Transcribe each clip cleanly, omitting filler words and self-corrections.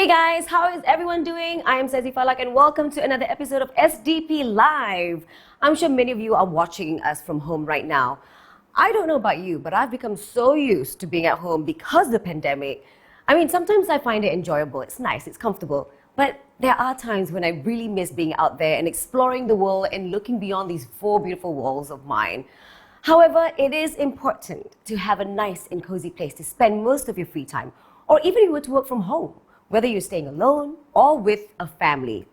Hey guys, how is everyone doing? I am Sezi Falak and welcome to another episode of SDP Live. I'm sure many of you are watching us from home right now. I don't know about you, but I've become so used to being at home because of the pandemic. Sometimes I find it enjoyable, it's nice, it's comfortable, but there are times when I really miss being out there and exploring the world and looking beyond these four beautiful walls of mine. However, it is important to have a nice and cozy place to spend most of your free time, or even if you were to work from home, whether you're staying alone or with a family.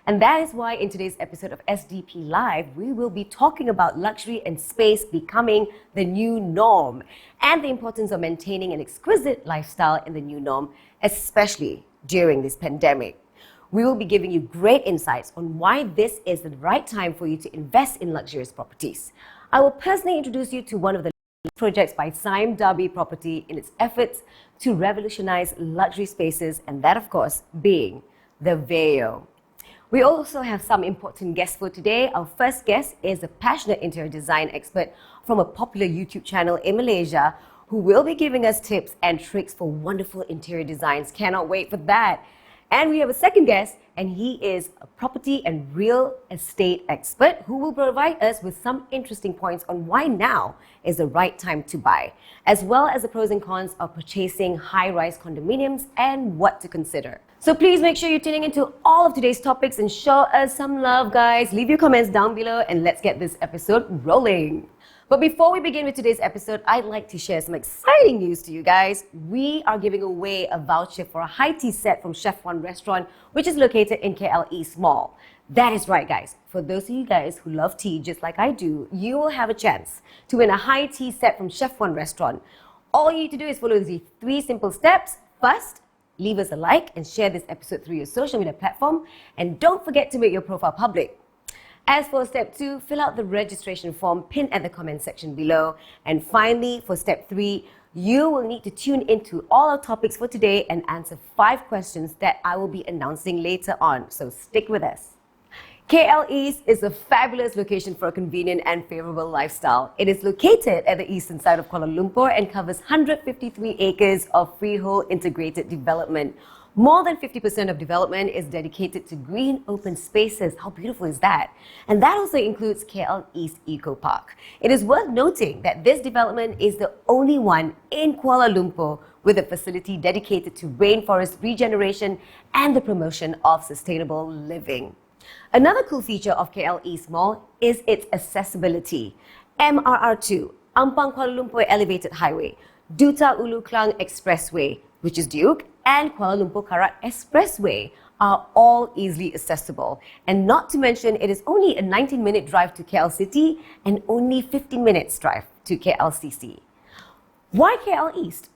And that is why in today's episode of SDP Live, we will be talking about luxury and space becoming the new norm and the importance of maintaining an exquisite lifestyle in the new norm, especially during this pandemic. We will be giving you great insights on why this is the right time for you to invest in luxurious properties. I will personally introduce you to one of the projects by Sime Darby Property in its efforts to revolutionize luxury spaces, and that of course being the Veo. We also have some important guests for today. Our first guest is a passionate interior design expert from a popular YouTube channel in Malaysia who will be giving us tips and tricks for wonderful interior designs. Cannot wait for that. And we have a second guest, and he is a property and real estate expert who will provide us with some interesting points on why now is the right time to buy, as well as the pros and cons of purchasing high-rise condominiums and what to consider. So please make sure you're tuning into all of today's topics and show us some love, guys. Leave your comments down below and let's get this episode rolling. But before we begin with today's episode, I'd like to share some exciting news to you guys. We are giving away a voucher for a high tea set from Chef One Restaurant, which is located in KL East Mall. That is right, guys. For those of you guys who love tea just like I do, you will have a chance to win a high tea set from Chef One Restaurant. All you need to do is follow these 3 simple steps. First, leave us a like and share this episode through your social media platform. And don't forget to make your profile public. As for step 2, fill out the registration form pinned at the comment section below. And finally, for step 3, you will need to tune into all our topics for today and answer 5 questions that I will be announcing later on. So stick with us. KL East is a fabulous location for a convenient and favorable lifestyle. It is located at the eastern side of Kuala Lumpur and covers 153 acres of freehold integrated development. More than 50% of development is dedicated to green open spaces. How beautiful is that? And that also includes KL East Eco Park. It is worth noting that this development is the only one in Kuala Lumpur with a facility dedicated to rainforest regeneration and the promotion of sustainable living. Another cool feature of KL East Mall is its accessibility. MRR2, Ampang Kuala Lumpur Elevated Highway, Duta Ulu Klang Expressway, which is Duke, and Kuala Lumpur Karak Expressway are all easily accessible. And not to mention, it is only a 19-minute drive to KL City and only 15 minutes drive to KLCC. Why KL East?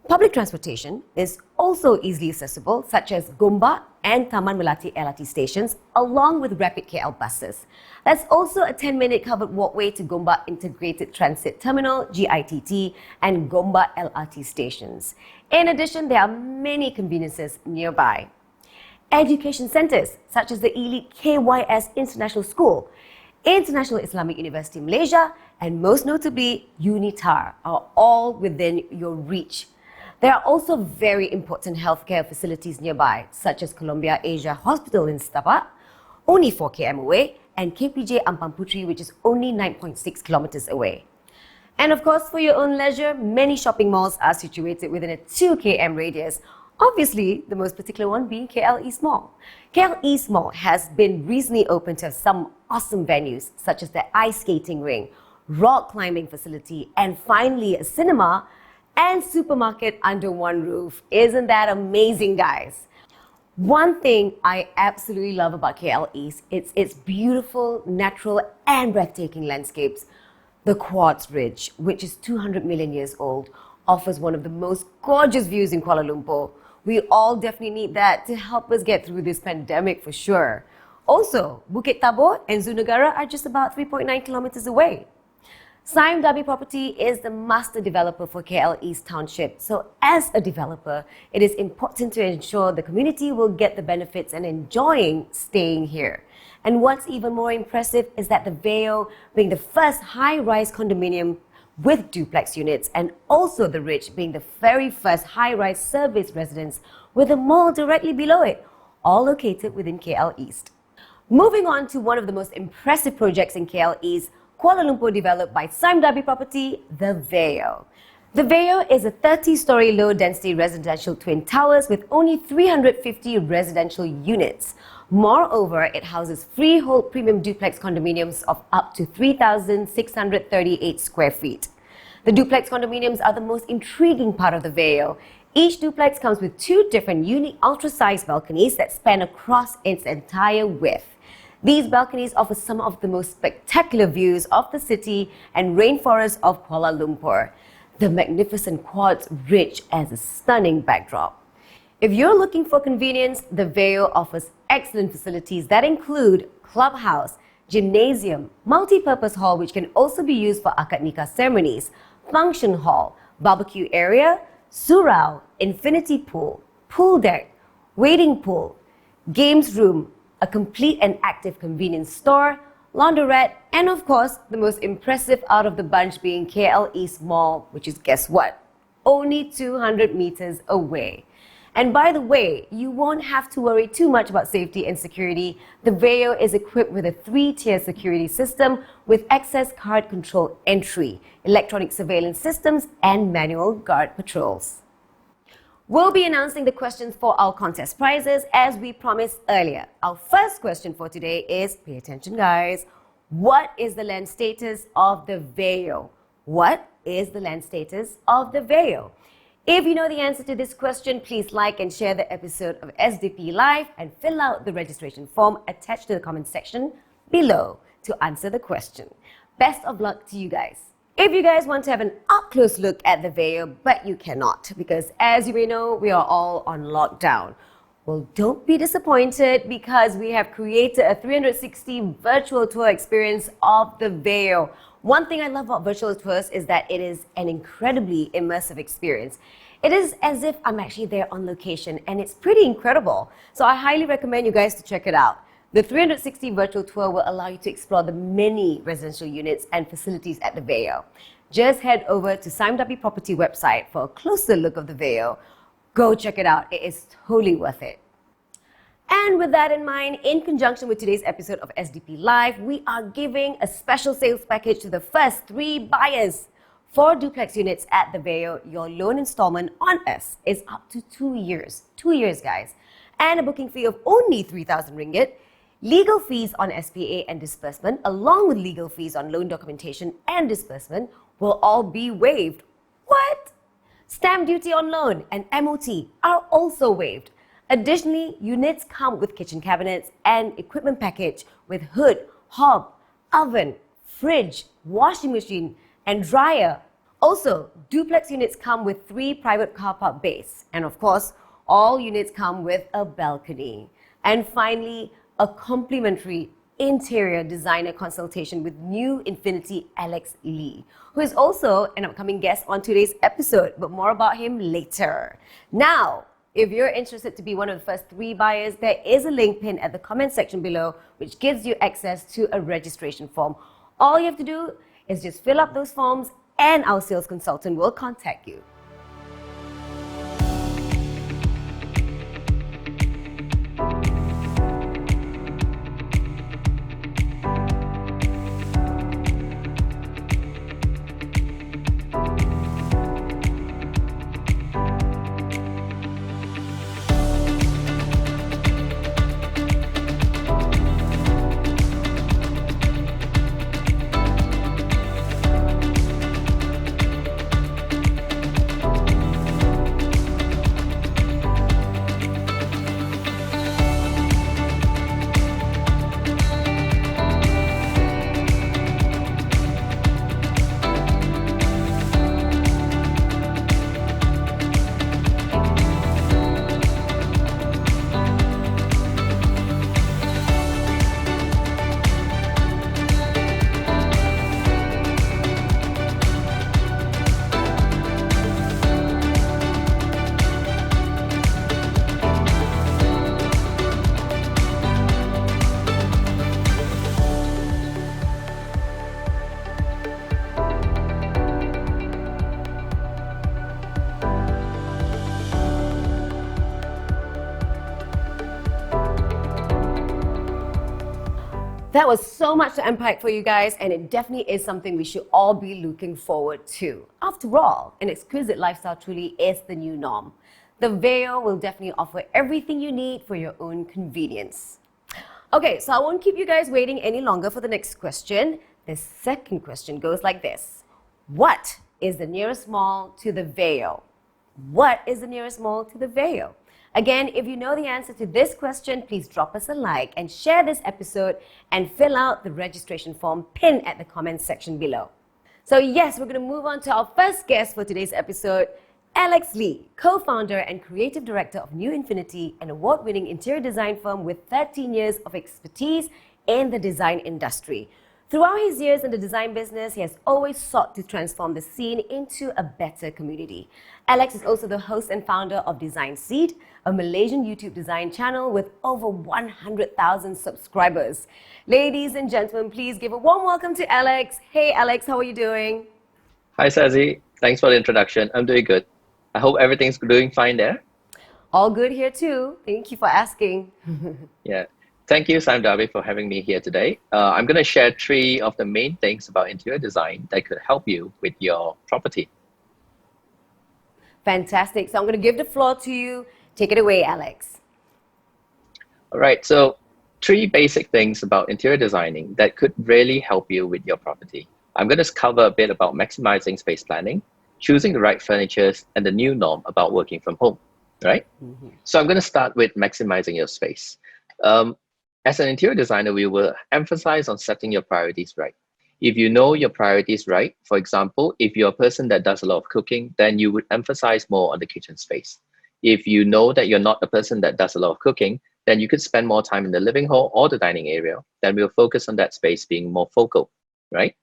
Public transportation is also easily accessible, such as Gombak and Taman Melati LRT stations, along with rapid KL buses. That's also a 10-minute covered walkway to Gombak Integrated Transit Terminal, GITT, and Gombak LRT stations. In addition, there are many conveniences nearby. Education centres, such as the elite KYS International School, International Islamic University Malaysia, and most notably, UNITAR, are all within your reach. There are also very important healthcare facilities nearby, such as Columbia Asia Hospital in Setapak, only 4 km away, and KPJ Ampang Putri, which is only 9.6 kilometers away. And of course, for your own leisure, many shopping malls are situated within a 2 km radius. Obviously, the most particular one being KL East Mall. KL East Mall has been recently opened to some awesome venues, such as the ice skating ring, rock climbing facility, and finally a cinema and supermarket under one roof. Isn't that amazing, guys? One thing I absolutely love about KL East is its beautiful, natural and breathtaking landscapes. The Quartz Ridge, which is 200 million years old, offers one of the most gorgeous views in Kuala Lumpur. We all definitely need that to help us get through this pandemic for sure. Also, Bukit Tabor and Zunegara are just about 3.9 kilometers away. Sime Darby Property is the master developer for KL East Township. So as a developer, it is important to ensure the community will get the benefits and enjoying staying here. And what's even more impressive is that the Veo, being the first high-rise condominium with duplex units, and also the Ridge being the very first high-rise service residence, with a mall directly below it, all located within KL East. Moving on to one of the most impressive projects in KL East, Kuala Lumpur developed by Sime Darby Property, The Vale. The Vale is a 30-story low-density residential twin towers with only 350 residential units. Moreover, it houses freehold premium duplex condominiums of up to 3,638 square feet. The duplex condominiums are the most intriguing part of The Vale. Each duplex comes with two different unique ultra-sized balconies that span across its entire width. These balconies offer some of the most spectacular views of the city and rainforests of Kuala Lumpur. The magnificent quads rich as a stunning backdrop. If you're looking for convenience, The Vale offers excellent facilities that include clubhouse, gymnasium, multi-purpose hall which can also be used for akad nikah ceremonies, function hall, barbecue area, surau, infinity pool, pool deck, wading pool, games room, a complete and active convenience store, laundrette, and of course, the most impressive out of the bunch being KL East Mall, which is, guess what? Only 200 meters away. And by the way, you won't have to worry too much about safety and security. The Vale is equipped with a 3-tier security system with access card control entry, electronic surveillance systems, and manual guard patrols. We'll be announcing the questions for our contest prizes as we promised earlier. Our first question for today is, pay attention guys, what is the land status of The Vale? What is the land status of The Vale? If you know the answer to this question, please like and share the episode of SDP Live and fill out the registration form attached to the comment section below to answer the question. Best of luck to you guys. If you guys want to have an up-close look at The Vale, but you cannot because as you may know, we are all on lockdown. Well, don't be disappointed because we have created a 360 virtual tour experience of The Vale. One thing I love about virtual tours is that it is an incredibly immersive experience. It is as if I'm actually there on location and it's pretty incredible. So I highly recommend you guys to check it out. The 360 virtual tour will allow you to explore the many residential units and facilities at The Vale. Just head over to Sime Darby Property website for a closer look of The Vale. Go check it out. It is totally worth it. And with that in mind, in conjunction with today's episode of SDP Live, we are giving a special sales package to the first 3 buyers. 4 duplex units at The Vale. Your loan installment on us is up to 2 years. 2 years, guys. And a booking fee of only 3,000 ringgit. Legal fees on SPA and disbursement, along with legal fees on loan documentation and disbursement, will all be waived. What? Stamp duty on loan and MOT are also waived. Additionally, units come with kitchen cabinets and equipment package with hood, hob, oven, fridge, washing machine, and dryer. Also, duplex units come with 3 private car park bays. And of course, all units come with a balcony. And finally, a complimentary interior designer consultation with new Infinity Alex Lee, who is also an upcoming guest on today's episode, but more about him later. Now, if you're interested to be one of the first 3 buyers, there is a link pinned at the comment section below, which gives you access to a registration form. All you have to do is just fill up those forms and our sales consultant will contact you. That was so much to unpack for you guys, and it definitely is something we should all be looking forward to. After all, an exquisite lifestyle truly is the new norm. The Veil will definitely offer everything you need for your own convenience. Okay, so I won't keep you guys waiting any longer for the next question. The second question goes like this. What is the nearest mall to the Veil? What is the nearest mall to the Veil? Again, if you know the answer to this question, please drop us a like and share this episode and fill out the registration form pinned at the comments section below. So yes, we're going to move on to our first guest for today's episode, Alex Lee, co-founder and creative director of New Infinity, an award-winning interior design firm with 13 years of expertise in the design industry. Throughout his years in the design business, he has always sought to transform the scene into a better community. Alex is also the host and founder of Design Seed, a Malaysian YouTube design channel with over 100,000 subscribers. Ladies and gentlemen, please give a warm welcome to Alex. Hey Alex, how are you doing? Hi, Sazi. Thanks for the introduction. I'm doing good. I hope everything's doing fine there. All good here too. Thank you for asking. Yeah. Thank you, Sime Darby, for having me here today. I'm going to share 3 of the main things about interior design that could help you with your property. Fantastic. So I'm going to give the floor to you. Take it away, Alex. All right. So 3 basic things about interior designing that could really help you with your property. I'm going to cover a bit about maximizing space planning, choosing the right furniture, and the new norm about working from home, right? So I'm going to start with maximizing your space. As an interior designer, we will emphasize on setting your priorities right. If you know your priorities right, for example, if you're a person that does a lot of cooking, then you would emphasize more on the kitchen space. If you know that you're not a person that does a lot of cooking, then you could spend more time in the living hall or the dining area. Then we'll focus on that space being more focal, right?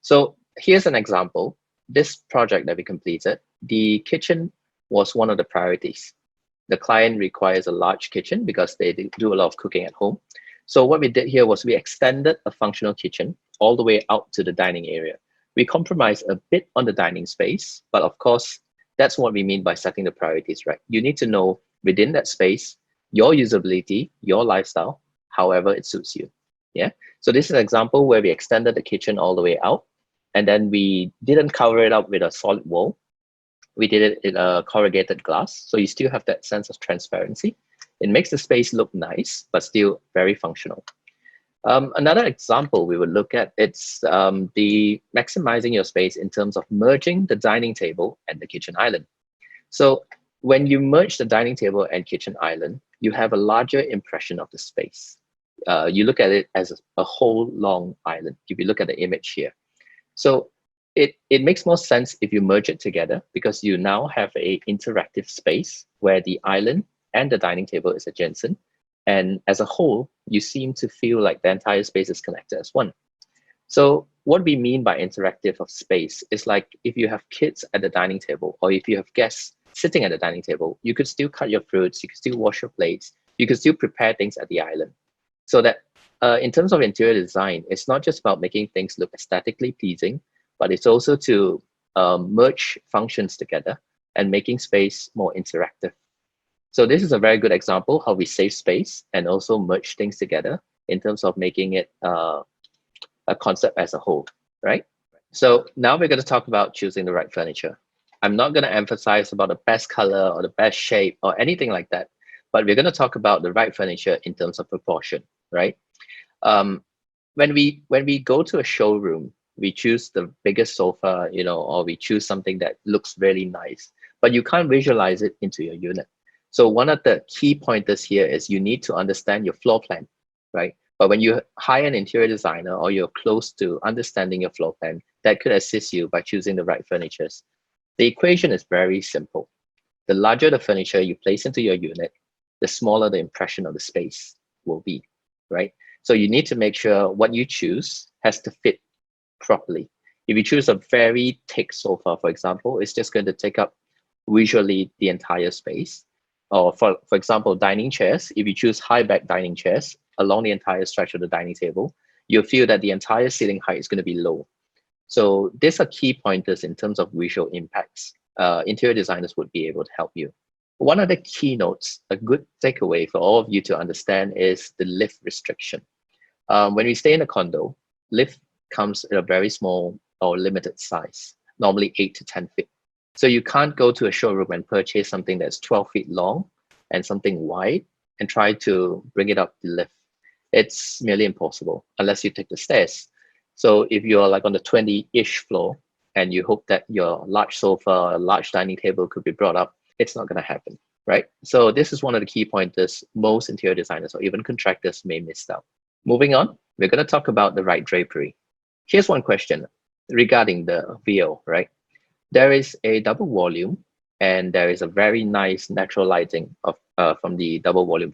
So here's an example. This project that we completed, the kitchen was one of the priorities. The client requires a large kitchen because they do a lot of cooking at home. So what we did here was we extended a functional kitchen all the way out to the dining area. We compromised a bit on the dining space, but of course, that's what we mean by setting the priorities right. You need to know within that space, your usability, your lifestyle, however it suits you. Yeah. So this is an example where we extended the kitchen all the way out, and then we didn't cover it up with a solid wall. We did it in a corrugated glass. So you still have that sense of transparency. It makes the space look nice, but still very functional. Another example we would look at, it's the maximizing your space in terms of merging the dining table and the kitchen island. So when you merge the dining table and kitchen island, you have a larger impression of the space. You look at it as a whole long island, if you look at the image here. So it makes more sense if you merge it together because you now have an interactive space where the island and the dining table is adjacent. And as a whole, you seem to feel like the entire space is connected as one. So what we mean by interactive of space is like if you have kids at the dining table or if you have guests sitting at the dining table, you could still cut your fruits, you could still wash your plates, you could still prepare things at the island. So that in terms of interior design, it's not just about making things look aesthetically pleasing, but it's also to merge functions together and making space more interactive. So this is a very good example how we save space and also merge things together in terms of making it a concept as a whole, right? So now we're going to talk about choosing the right furniture. I'm not going to emphasize about the best color or the best shape or anything like that, but we're going to talk about the right furniture in terms of proportion, right? When we go to a showroom, we choose the biggest sofa, or we choose something that looks really nice, but you can't visualize it into your unit. So one of the key pointers here is you need to understand your floor plan, right? But when you hire an interior designer or you're close to understanding your floor plan, that could assist you by choosing the right furniture. The equation is very simple. The larger the furniture you place into your unit, the smaller the impression of the space will be, right? So you need to make sure what you choose has to fit properly. If you choose a very thick sofa, for example, it's just going to take up visually the entire space. Or for example, dining chairs, if you choose high back dining chairs along the entire stretch of the dining table, you'll feel that the entire ceiling height is going to be low. So these are key pointers in terms of visual impacts. Interior designers would be able to help you. One of the keynotes, a good takeaway for all of you to understand is the lift restriction. When we stay in a condo, lift comes in a very small or limited size, normally 8 to 10 feet. So you can't go to a showroom and purchase something that's 12 feet long and something wide and try to bring it up the lift. It's merely impossible unless you take the stairs. So if you're like on the 20-ish floor and you hope that your large sofa or large dining table could be brought up, it's not going to happen, right? So this is one of the key pointers most interior designers or even contractors may miss out. Moving on, we're going to talk about the right drapery. Here's one question regarding the VO, right? There is a double volume and there is a very nice natural lighting of from the double volume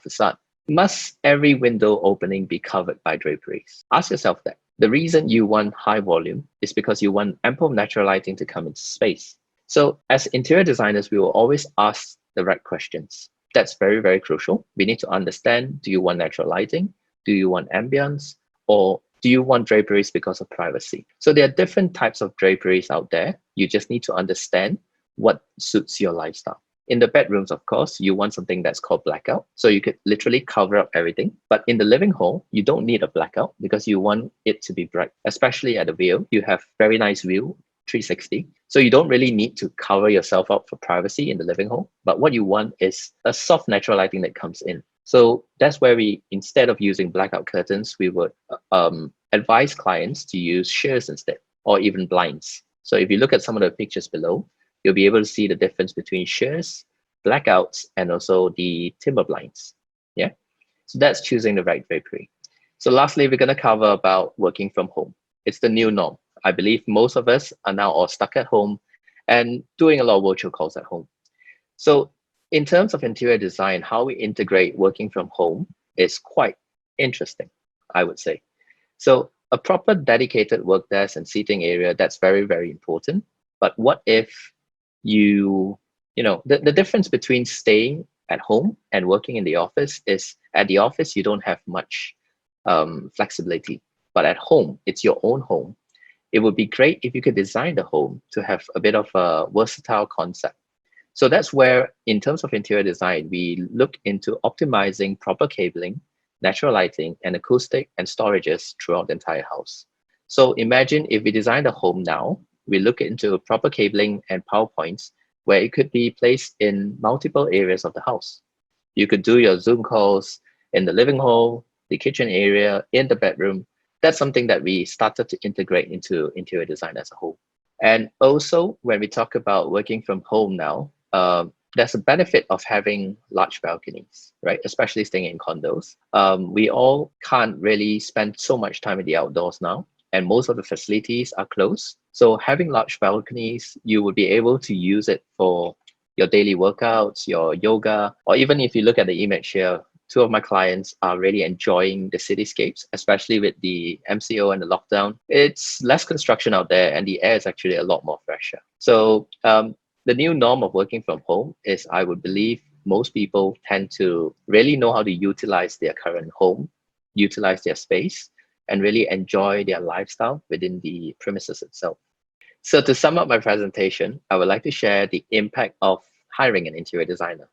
facade. Must every window opening be covered by draperies? Ask yourself that. The reason you want high volume is because you want ample natural lighting to come into space. So as interior designers, we will always ask the right questions. That's very, very crucial. We need to understand, do you want natural lighting? Do you want ambience? Or do you want draperies because of privacy? So there are different types of draperies out there. You just need to understand what suits your lifestyle. In the bedrooms, of course, you want something that's called blackout. So you could literally cover up everything. But in the living hall, you don't need a blackout because you want it to be bright, especially at the view. You have very nice view, 360. So you don't really need to cover yourself up for privacy in the living hall. But what you want is a soft natural lighting that comes in. So that's where we, instead of using blackout curtains, we would advise clients to use shears instead, or even blinds. So if you look at some of the pictures below, you'll be able to see the difference between shears, blackouts, and also the timber blinds. Yeah, so that's choosing the right drapery. So lastly, we're going to cover about working from home. It's the new norm. I believe most of us are now all stuck at home and doing a lot of virtual calls at home. So in terms of interior design, how we integrate working from home is quite interesting, I would say. So a proper dedicated work desk and seating area, that's very, very important. But what if the difference between staying at home and working in the office is at the office, you don't have much flexibility. But at home, it's your own home. It would be great if you could design the home to have a bit of a versatile concept. So that's where, in terms of interior design, we look into optimizing proper cabling, natural lighting, and acoustic and storages throughout the entire house. So imagine if we design the home now, we look into proper cabling and power points where it could be placed in multiple areas of the house. You could do your Zoom calls in the living hall, the kitchen area, in the bedroom. That's something that we started to integrate into interior design as a whole. And also, when we talk about working from home now, there's a benefit of having large balconies, right? Especially staying in condos. We all can't really spend so much time in the outdoors now, and most of the facilities are closed. So having large balconies, you would be able to use it for your daily workouts, your yoga, or even if you look at the image here, two of my clients are really enjoying the cityscapes, especially with the MCO and the lockdown. It's less construction out there and the air is actually a lot more fresher. So the new norm of working from home is, I would believe, most people tend to really know how to utilize their current home, utilize their space, and really enjoy their lifestyle within the premises itself. So to sum up my presentation, I would like to share the impact of hiring an interior designer.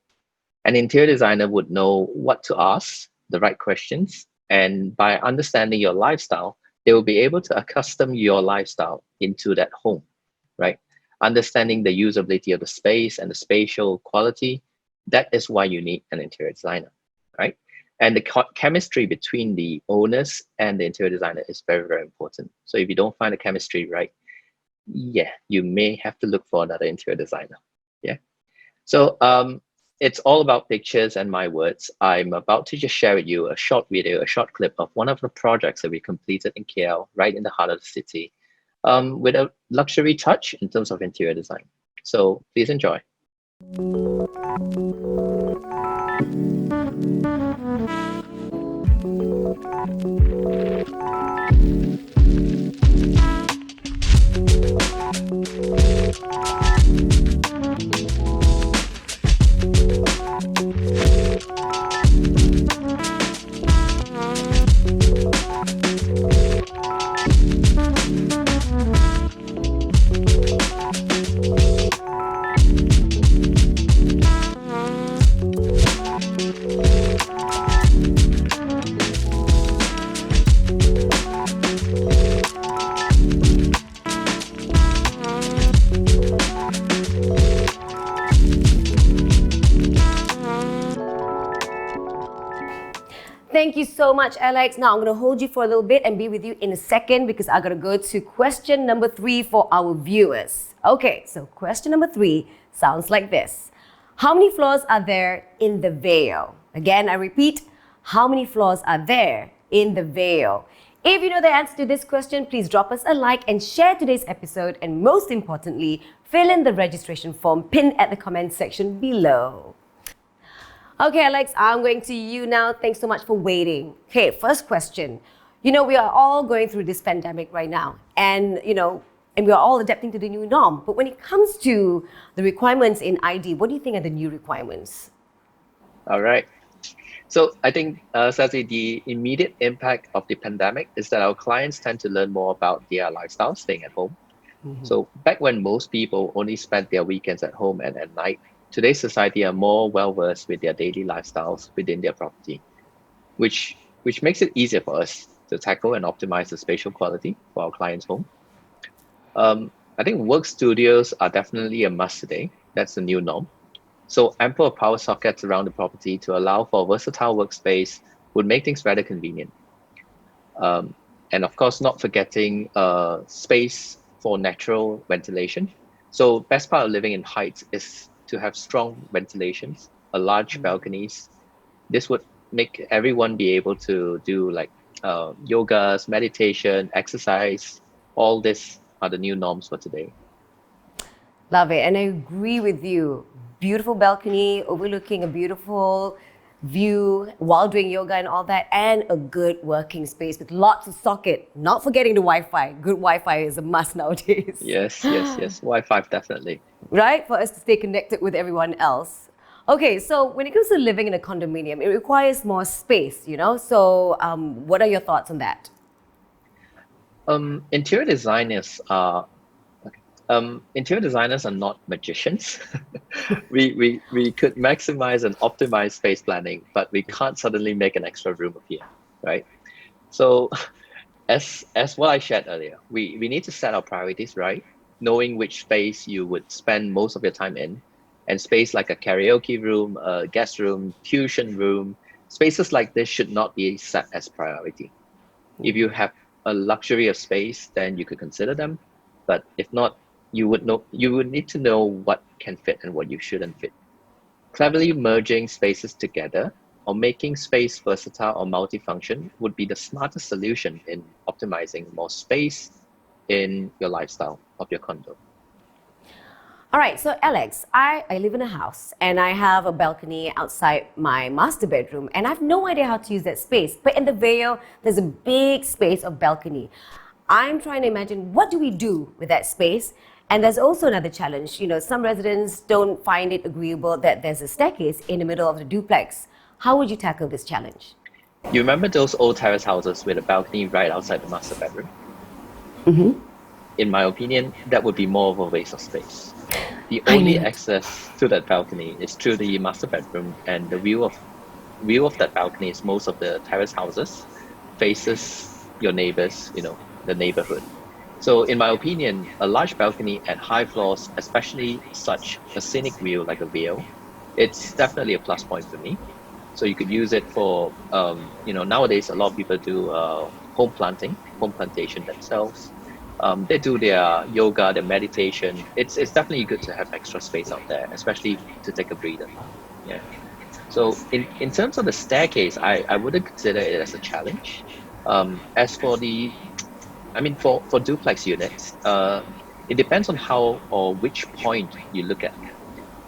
An interior designer would know what to ask, the right questions, and by understanding your lifestyle, they will be able to accustom your lifestyle into that home, right? Understanding the usability of the space and the spatial quality, that is why you need an interior designer, right? And the chemistry between the owners and the interior designer is very, very important. So if you don't find the chemistry right, yeah, you may have to look for another interior designer. Yeah. So it's all about pictures and my words. I'm about to just share with you a short video, a short clip of one of the projects that we completed in KL, right in the heart of the city, with a luxury touch in terms of interior design. So please enjoy. Thank you so much, Alex. Now I'm going to hold you for a little bit and be with you in a second because I got to go to question number 3 for our viewers. Okay, so question number 3 sounds like this. How many floors are there in the Vale? Again, I repeat, how many floors are there in the Vale? If you know the answer to this question, please drop us a like and share today's episode, and most importantly, fill in the registration form pinned at the comment section below. Okay, Alex, I'm going to you now. Thanks so much for waiting. Okay, first question. You know, we are all going through this pandemic right now, and we are all adapting to the new norm. But when it comes to the requirements in ID, what do you think are the new requirements? All right. So I think, Sazi, the immediate impact of the pandemic is that our clients tend to learn more about their lifestyle staying at home. So back when most people only spent their weekends at home and at night, today's society are more well-versed with their daily lifestyles within their property, which makes it easier for us to tackle and optimize the spatial quality for our clients' home. I think work studios are definitely a must today. That's the new norm. So ample power sockets around the property to allow for versatile workspace would make things rather convenient. And of course, not forgetting space for natural ventilation. So best part of living in heights is to have strong ventilations, a large balconies. This would make everyone be able to do like yogas, meditation, exercise. All this are the new norms for today. Love it, and I agree with you. Beautiful balcony overlooking a beautiful view while doing yoga and all that, and a good working space with lots of socket. Not forgetting the Wi-Fi. Good Wi-Fi is a must nowadays. Yes. Wi-Fi definitely. Right? For us to stay connected with everyone else. Okay, so when it comes to living in a condominium, it requires more space, So what are your thoughts on that? Interior designers are not magicians. we could maximize and optimize space planning, but we can't suddenly make an extra room appear, right? So as what I shared earlier, we need to set our priorities right, knowing which space you would spend most of your time in, and space like a karaoke room, a guest room, tuition room, spaces like this should not be set as priority. If you have a luxury of space, then you could consider them. But if not, you would need to know what can fit and what you shouldn't fit. Cleverly merging spaces together or making space versatile or multifunction would be the smartest solution in optimizing more space in your lifestyle of your condo. All right, so Alex, I live in a house and I have a balcony outside my master bedroom, and I have no idea how to use that space. But in the Vale, there's a big space of balcony. I'm trying to imagine, what do we do with that space? And there's also another challenge. Some residents don't find it agreeable that there's a staircase in the middle of the duplex. How would you tackle this challenge? You remember those old terrace houses with a balcony right outside the master bedroom? In my opinion, that would be more of a waste of space. The only access to that balcony is through the master bedroom, and the view of that balcony is most of the terrace houses faces your neighbors, the neighborhood. So in my opinion, a large balcony at high floors, especially such a scenic view like a Vale, it's definitely a plus point for me. So you could use it for, nowadays a lot of people do home plantation themselves. They do their yoga, their meditation. It's definitely good to have extra space out there, especially to take a breather. Yeah. So in terms of the staircase, I wouldn't consider it as a challenge. As for for duplex units, it depends on how or which point you look at.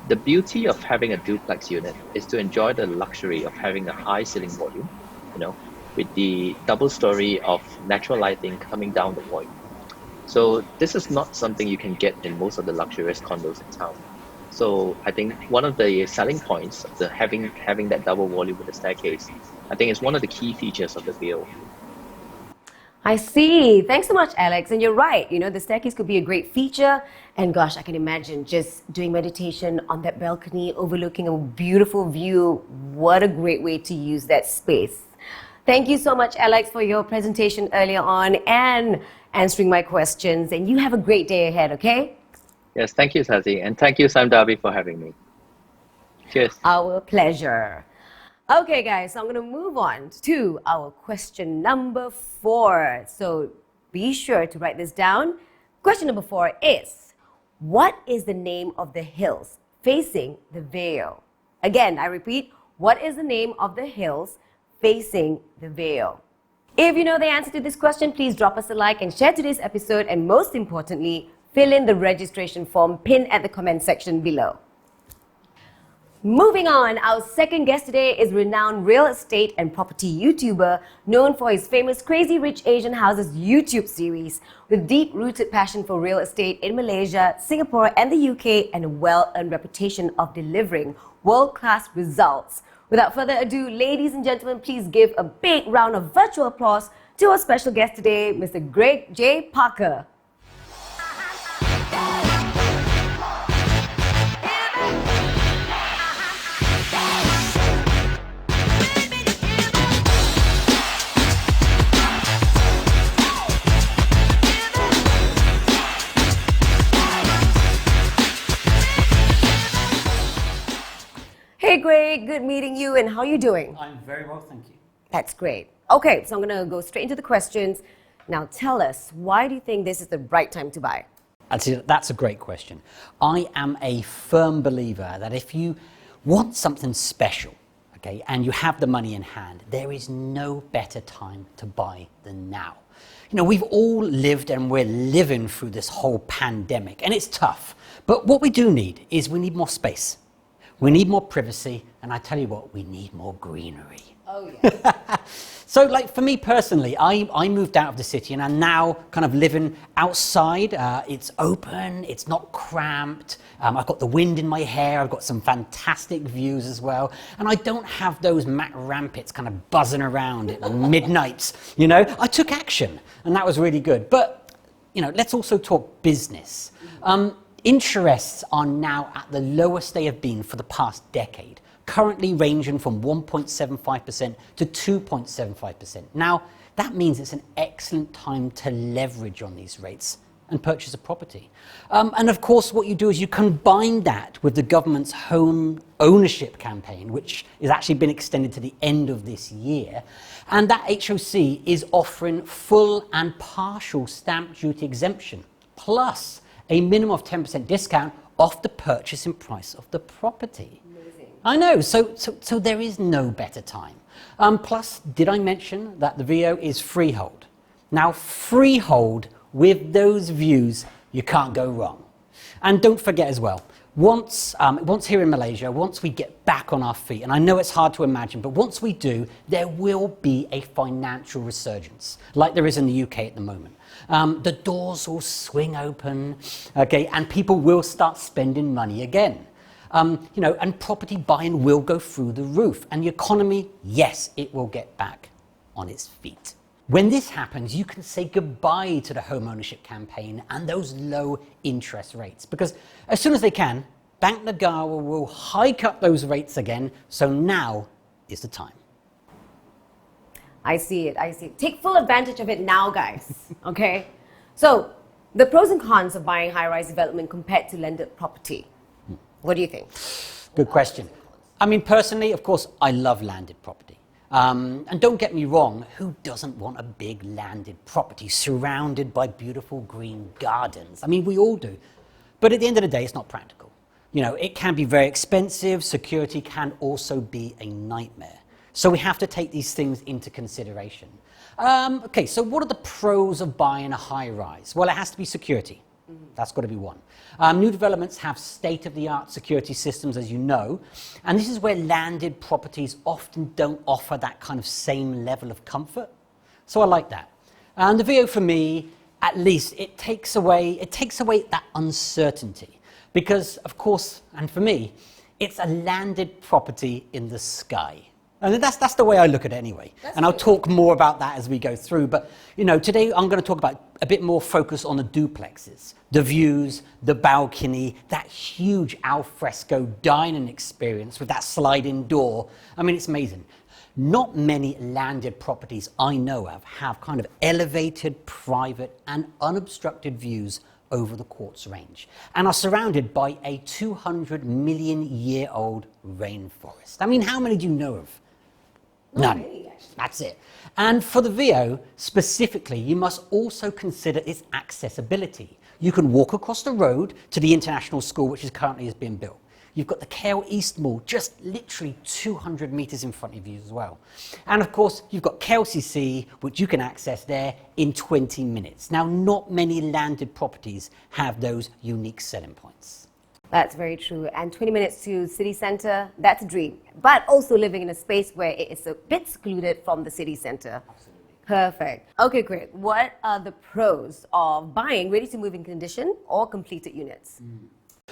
The beauty of having a duplex unit is to enjoy the luxury of having a high ceiling volume, with the double story of natural lighting coming down the void. So this is not something you can get in most of the luxurious condos in town. So I think one of the selling points of having that double volume with the staircase, I think is one of the key features of the Vale. I see. Thanks so much, Alex. And you're right. The staircase could be a great feature. And gosh, I can imagine just doing meditation on that balcony overlooking a beautiful view. What a great way to use that space. Thank you so much, Alex, for your presentation earlier on and answering my questions. And you have a great day ahead, okay? Yes, thank you, Sazi. And thank you, Sime Darby, for having me. Cheers. Our pleasure. Okay, guys, so I'm going to move on to our question number 4. So be sure to write this down. Question number 4 is, what is the name of the hills facing the Vale? Again, I repeat, what is the name of the hills facing the Vale? If you know the answer to this question, please drop us a like and share today's episode, and most importantly, fill in the registration form pinned at the comment section below. Moving on, our second guest today is renowned real estate and property YouTuber known for his famous Crazy Rich Asian Houses YouTube series, with deep-rooted passion for real estate in Malaysia, Singapore and the UK, and a well-earned reputation of delivering world-class results. Without further ado, ladies and gentlemen, please give a big round of virtual applause to our special guest today, Mr. Greg J. Parker. Hey Greg, good meeting you, and how are you doing? I'm very well, thank you. That's great. Okay, so I'm going to go straight into the questions. Now tell us, why do you think this is the right time to buy? That's a great question. I am a firm believer that if you want something special, okay, and you have the money in hand, there is no better time to buy than now. You know, we've all lived and we're living through this whole pandemic, and it's tough. But what we do need is we need more space. We need more privacy, and I tell you what, we need more greenery. Oh, yeah. So, like, for me personally, I moved out of the city and I'm now kind of living outside. It's open, it's not cramped. I've got the wind in my hair, I've got some fantastic views as well. And I don't have those Mac Rampits kind of buzzing around at midnight, you know. I took action, and that was really good. But, you know, let's also talk business. Interests are now at the lowest they have been for the past decade, currently ranging from 1.75% to 2.75%. Now, that means it's an excellent time to leverage on these rates and purchase a property. And of course, what you do is you combine that with the government's home ownership campaign, which has actually been extended to the end of this year. And that HOC is offering full and partial stamp duty exemption, plus a minimum of 10% discount off the purchasing price of the property. Amazing. I know, so there is no better time. Plus, did I mention that the VO is freehold? Now, freehold with those views, you can't go wrong. And don't forget as well, once here in Malaysia, once we get back on our feet, and I know it's hard to imagine, but once we do, there will be a financial resurgence, like there is in the UK at the moment. The doors will swing open, okay, and people will start spending money again. You know, and property buying will go through the roof, and the economy, yes, it will get back on its feet. When this happens, you can say goodbye to the home ownership campaign and those low interest rates, because as soon as they can, Bank Negara will hike up those rates again, so now is the time. I see it. Take full advantage of it now, guys. Okay? So, the pros and cons of buying high-rise development compared to landed property. What do you think? Good question. I mean, personally, of course, I love landed property. And don't get me wrong, who doesn't want a big landed property surrounded by beautiful green gardens? I mean, we all do. But at the end of the day, it's not practical. You know, it can be very expensive. Security can also be a nightmare. So we have to take these things into consideration. Okay, so what are the pros of buying a high-rise? Well, it has to be security. That's got to be one. New developments have state-of-the-art security systems, as you know, and this is where landed properties often don't offer that kind of same level of comfort. So I like that. And the VO, for me, at least, it takes away that uncertainty, because, of course, and for me, it's a landed property in the sky. And that's the way I look at it anyway. And I'll talk more about that as we go through. But, you know, today I'm going to talk about a bit more focus on the duplexes, the views, the balcony, that huge al fresco dining experience with that sliding door. I mean, it's amazing. Not many landed properties I know of have kind of elevated, private and unobstructed views over the Quartz Range and are surrounded by a 200 million year old rainforest. I mean, how many do you know of? None. That's it. And for the VO, specifically, you must also consider its accessibility. You can walk across the road to the international school, which is currently being built. You've got the Kale East Mall, just literally 200 metres in front of you as well. And of course, you've got KLCC, which you can access there in 20 minutes. Now, not many landed properties have those unique selling points. That's very true. And 20 minutes to city centre, that's a dream. But also living in a space where it is a bit secluded from the city centre. Absolutely. Perfect. Okay, great. What are the pros of buying ready-to-move in condition or completed units?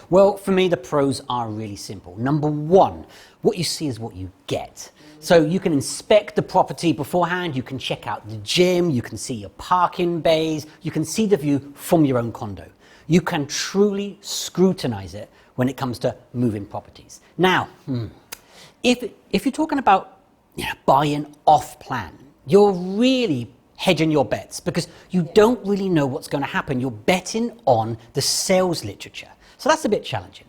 Well, for me, the pros are really simple. Number one, what you see is what you get. So you can inspect the property beforehand, you can check out the gym, you can see your parking bays, you can see the view from your own condo. You can truly scrutinize it when it comes to moving properties. Now, if you're talking about buying off plan, you're really hedging your bets because you don't really know what's going to happen. You're betting on the sales literature. So that's a bit challenging.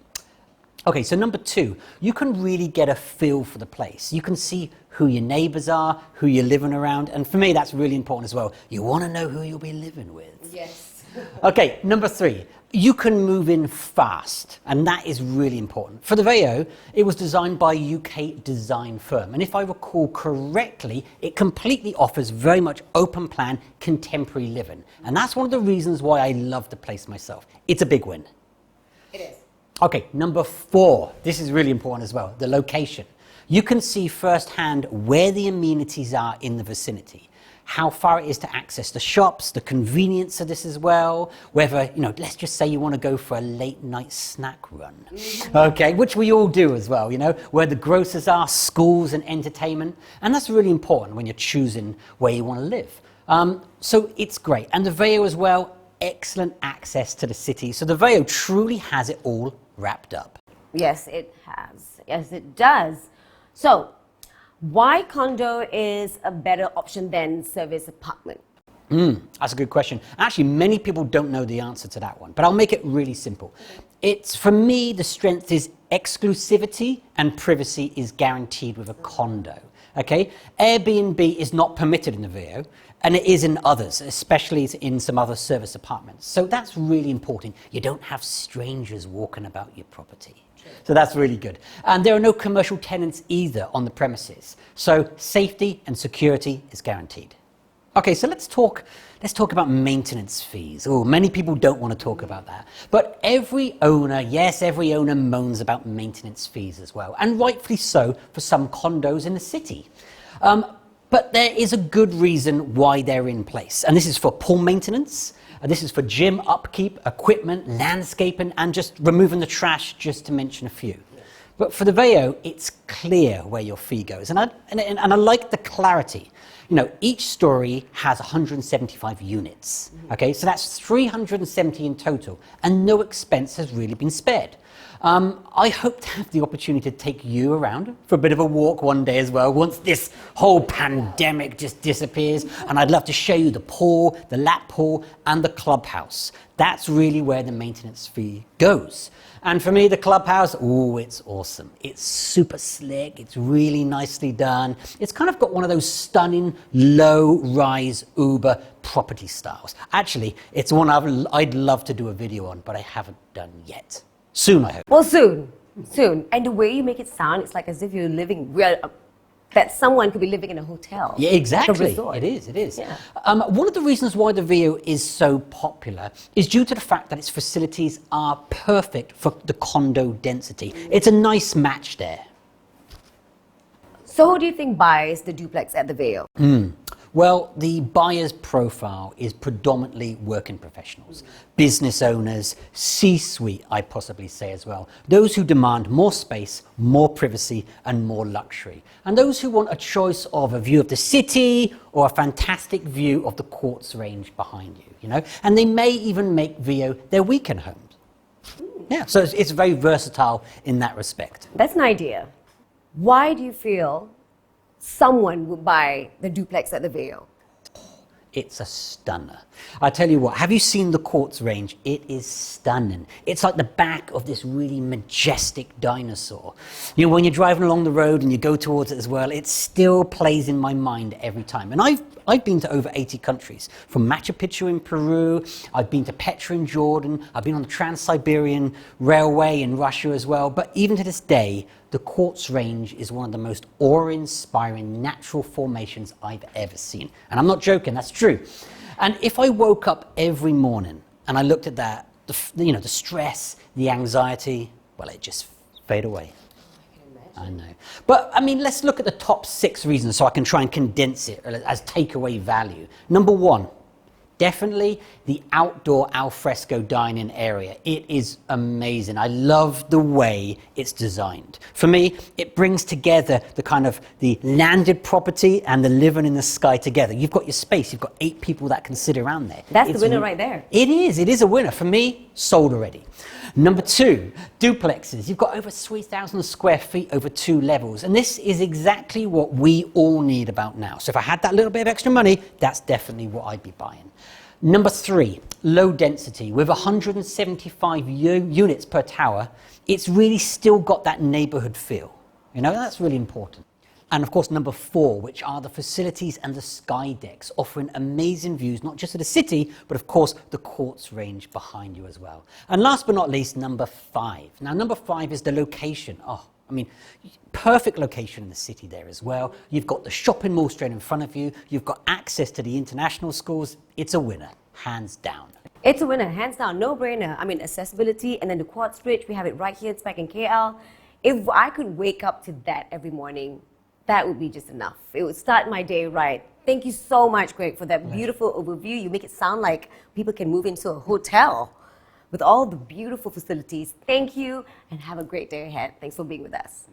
Okay, so number two, you can really get a feel for the place. You can see who your neighbors are, who you're living around. And for me, that's really important as well. You want to know who you'll be living with. Yes. Okay, number three, you can move in fast, and that is really important. For the VO, it was designed by a UK design firm, and if I recall correctly, it completely offers very much open plan, contemporary living. And that's one of the reasons why I love the place myself. It's a big win. It is. Okay, number four, this is really important as well, the location. You can see firsthand where the amenities are in the vicinity, how far it is to access the shops, the convenience of this as well, whether, let's just say you want to go for a late night snack run, okay, which we all do as well, where the grocers are, schools and entertainment, and that's really important when you're choosing where you want to live. So it's great, and the VO as well, excellent access to the city, so the VO truly has it all wrapped up. Yes, it has. Yes, it does. So, why condo is a better option than service apartment? That's a good question. Actually, many people don't know the answer to that one, but I'll make it really simple. It's, for me, the strength is exclusivity and privacy is guaranteed with a condo. Okay? Airbnb is not permitted in the VO, and it is in others, especially in some other service apartments. So that's really important. You don't have strangers walking about your property. So that's really good. And there are no commercial tenants either on the premises. So safety and security is guaranteed. Okay, so let's talk about maintenance fees. Oh, many people don't want to talk about that. But every owner moans about maintenance fees as well. And rightfully so for some condos in the city. But there is a good reason why they're in place. And this is for pool maintenance. This is for gym upkeep, equipment, landscaping, and just removing the trash, just to mention a few. But for the VO, it's clear where your fee goes. And I like the clarity. Each story has 175 units. Okay, so that's 370 in total, and no expense has really been spared. I hope to have the opportunity to take you around for a bit of a walk one day as well, once this whole pandemic just disappears. And I'd love to show you the pool, the lap pool, and the clubhouse. That's really where the maintenance fee goes. And for me, the clubhouse, it's awesome. It's super slick. It's really nicely done. It's kind of got one of those stunning low-rise Uber property styles. Actually, it's one I'd love to do a video on, but I haven't done yet. Soon, I hope. Well, soon. And the way you make it sound, it's like as if you're living that someone could be living in a hotel. Yeah, exactly. Like a resort. It is. Yeah. One of the reasons why the VO is so popular is due to the fact that its facilities are perfect for the condo density. It's a nice match there. So who do you think buys the duplex at the VO? Well, the buyer's profile is predominantly working professionals, business owners, C-suite, I possibly say as well. Those who demand more space, more privacy, and more luxury. And those who want a choice of a view of the city or a fantastic view of the quartz range behind you, And they may even make VO their weekend homes. Yeah, so it's very versatile in that respect. That's an idea. Why do you feel someone would buy the duplex at the VO? It's a stunner. I tell you what, have you seen the Quartz range? It is stunning. It's like the back of this really majestic dinosaur. You know, when you're driving along the road and you go towards it as well, it still plays in my mind every time. And I've been to over 80 countries, from Machu Picchu in Peru, I've been to Petra in Jordan, I've been on the Trans-Siberian Railway in Russia as well, but even to this day, the Quartz range is one of the most awe-inspiring natural formations I've ever seen. And I'm not joking, that's true. And if I woke up every morning and I looked at that, the stress, the anxiety, well, it just fade away. I know. But, I mean, let's look at the top 6 reasons so I can try and condense it as takeaway value. Number 1, definitely the outdoor alfresco dining area. It is amazing. I love the way it's designed. For me, it brings together the landed property and the living in the sky together. You've got your space. You've got 8 people that can sit around there. That's the winner right there. It is a winner. For me, sold already. Number 2, duplexes. You've got over 3,000 square feet over 2 levels. And this is exactly what we all need about now. So if I had that little bit of extra money, that's definitely what I'd be buying. Number 3, low density. With 175 units per tower, it's really still got that neighborhood feel. You know, that's really important. And of course, number 4, which are the facilities and the sky decks, offering amazing views, not just of the city, but of course, the Quartz range behind you as well. And last but not least, number 5. Now, number 5 is the location. Perfect location in the city there as well. You've got the shopping mall straight in front of you. You've got access to the international schools. It's a winner, hands down. It's a winner, hands down, no brainer. I mean, accessibility, and then the Quartz Ridge, we have it right here, it's back in KL. If I could wake up to that every morning, that would be just enough. It would start my day right. Thank you so much, Greg, for that beautiful overview. You make it sound like people can move into a hotel with all the beautiful facilities. Thank you, and have a great day ahead. Thanks for being with us.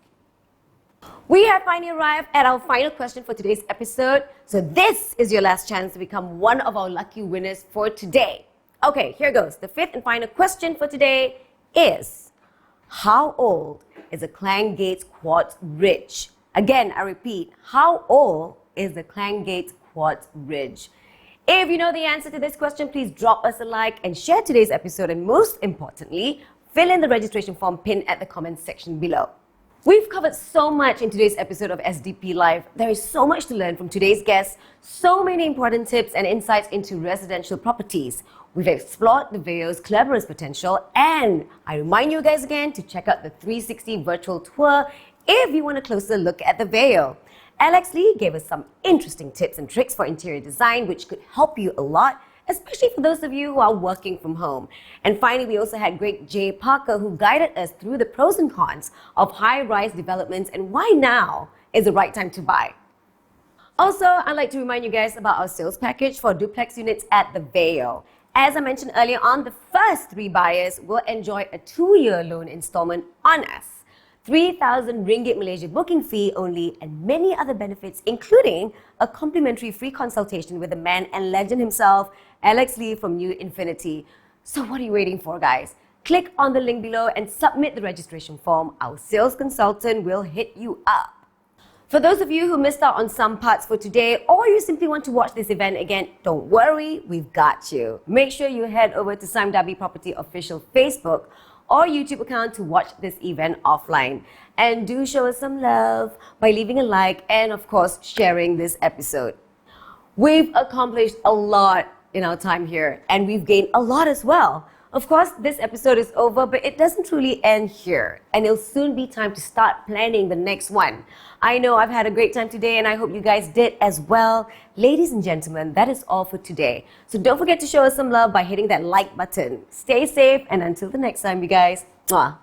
We have finally arrived at our final question for today's episode. So this is your last chance to become one of our lucky winners for today. Okay, here goes. The 5th and final question for today is, how old is the Klang Gates Quartz Ridge? Again, I repeat, how old is the Klang Gates Quartz Ridge? If you know the answer to this question, please drop us a like and share today's episode, and most importantly, fill in the registration form pinned at the comments section below. We've covered so much in today's episode of SDP Live. There is so much to learn from today's guests, so many important tips and insights into residential properties. We've explored the VAO's cleverest potential, and I remind you guys again to check out the 360 virtual tour if you want a closer look at the VAO. Alex Lee gave us some interesting tips and tricks for interior design, which could help you a lot, especially for those of you who are working from home. And finally, we also had Greg J. Parker, who guided us through the pros and cons of high-rise developments and why now is the right time to buy. Also, I'd like to remind you guys about our sales package for duplex units at the VAO. As I mentioned earlier on, the first 3 buyers will enjoy a 2-year loan installment on us. 3,000 ringgit Malaysia booking fee only, and many other benefits, including a complimentary free consultation with the man and legend himself, Alex Lee from New Infinity. So what are you waiting for, guys? Click on the link below and submit the registration form. Our sales consultant will hit you up. For those of you who missed out on some parts for today, or you simply want to watch this event again, don't worry, we've got you. Make sure you head over to Sime Darby Property official Facebook or YouTube account to watch this event offline. And do show us some love by leaving a like and, of course, sharing this episode. We've accomplished a lot in our time here, and we've gained a lot as well. Of course, this episode is over, but it doesn't truly end here, and it'll soon be time to start planning the next one. I know I've had a great time today, and I hope you guys did as well. Ladies and gentlemen, that is all for today. So don't forget to show us some love by hitting that like button. Stay safe, and until the next time, you guys. Mwah.